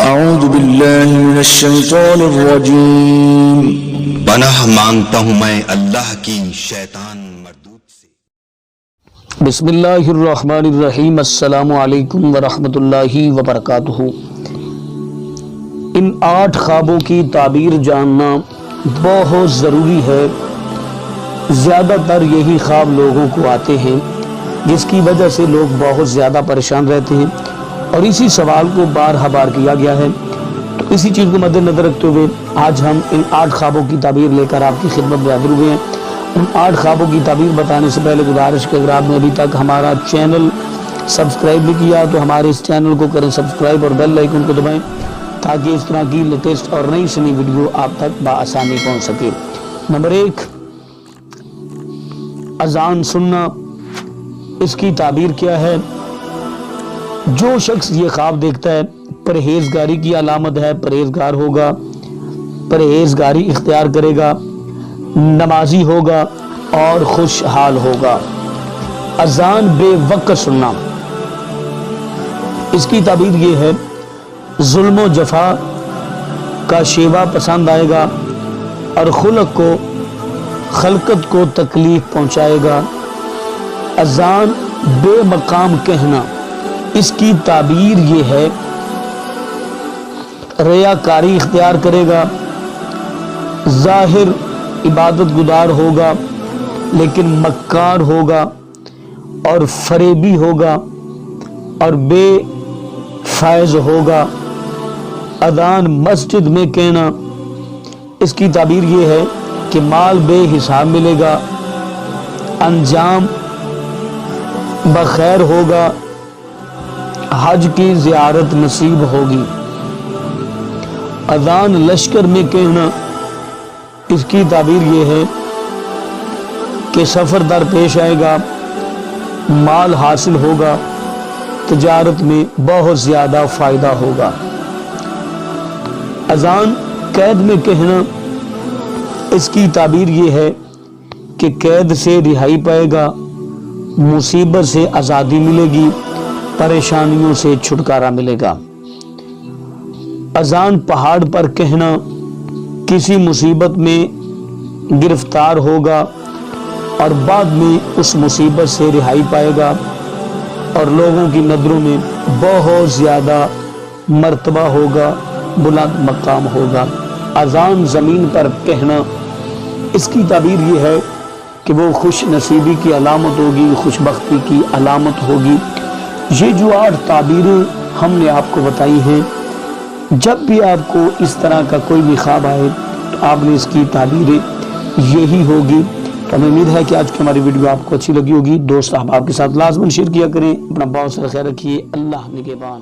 اعوذ باللہ من الشیطان الرجیم۔ پناہ مانگتا ہوں میں اللہ کی شیطان مردود سے۔ بسم اللہ الرحمن الرحیم۔ السلام علیکم ورحمۃ اللہ وبرکاتہ۔ ان 8 خوابوں کی تعبیر جاننا بہت ضروری ہے۔ زیادہ تر یہی خواب لوگوں کو آتے ہیں، جس کی وجہ سے لوگ بہت زیادہ پریشان رہتے ہیں، اور اسی سوال کو بار بار کیا گیا ہے۔ تو اسی چیز کو مد نظر رکھتے ہوئے آج ہم ان 8 خوابوں کی تعبیر لے کر آپ کی خدمت میں حاضر ہوئے ہیں۔ ان 8 خوابوں کی تعبیر بتانے سے پہلے گزارش کہ اگر آپ نے ابھی تک ہمارا چینل سبسکرائب نہیں کیا تو ہمارے اس چینل کو کریں سبسکرائب اور بیل آئیکن کو دبائیں، تاکہ اس طرح کی لیٹسٹ اور نئی سنی ویڈیو آپ تک بآسانی پہنچ سکے۔ نمبر 1، اذان سننا۔ اس کی تعبیر کیا ہے؟ جو شخص یہ خواب دیکھتا ہے پرہیزگاری کی علامت ہے، پرہیزگار ہوگا، پرہیزگاری اختیار کرے گا، نمازی ہوگا اور خوشحال ہوگا۔ اذان بے وقت سننا، اس کی تعبیر یہ ہے: ظلم و جفا کا شیوا پسند آئے گا اور خلقت کو تکلیف پہنچائے گا۔ اذان بے مقام کہنا، اس کی تعبیر یہ ہے: ریاکاری اختیار کرے گا، ظاہر عبادت گزار ہوگا لیکن مکار ہوگا اور فریبی ہوگا اور بے فائز ہوگا۔ اذان مسجد میں کہنا، اس کی تعبیر یہ ہے کہ مال بے حساب ملے گا، انجام بخیر ہوگا، حج کی زیارت نصیب ہوگی۔ اذان لشکر میں کہنا، اس کی تعبیر یہ ہے کہ سفر در پیش آئے گا، مال حاصل ہوگا، تجارت میں بہت زیادہ فائدہ ہوگا۔ اذان قید میں کہنا، اس کی تعبیر یہ ہے کہ قید سے رہائی پائے گا، مصیبت سے آزادی ملے گی، پریشانیوں سے چھٹکارا ملے گا۔ اذان پہاڑ پر کہنا، کسی مصیبت میں گرفتار ہوگا اور بعد میں اس مصیبت سے رہائی پائے گا اور لوگوں کی نظروں میں بہت زیادہ مرتبہ ہوگا، بلند مقام ہوگا۔ اذان زمین پر کہنا، اس کی تعبیر یہ ہے کہ وہ خوش نصیبی کی علامت ہوگی، خوش بختی کی علامت ہوگی۔ یہ جو 8 تعبیریں ہم نے آپ کو بتائی ہیں، جب بھی آپ کو اس طرح کا کوئی بھی خواب آئے تو آپ نے اس کی تعبیریں یہی ہوگی۔ تو ہمیں امید ہے کہ آج کی ہماری ویڈیو آپ کو اچھی لگی ہوگی۔ دوست احباب کے ساتھ لازماً شیئر کیا کریں۔ اپنا بہت سارا خیال رکھیے۔ اللہ نگہبان۔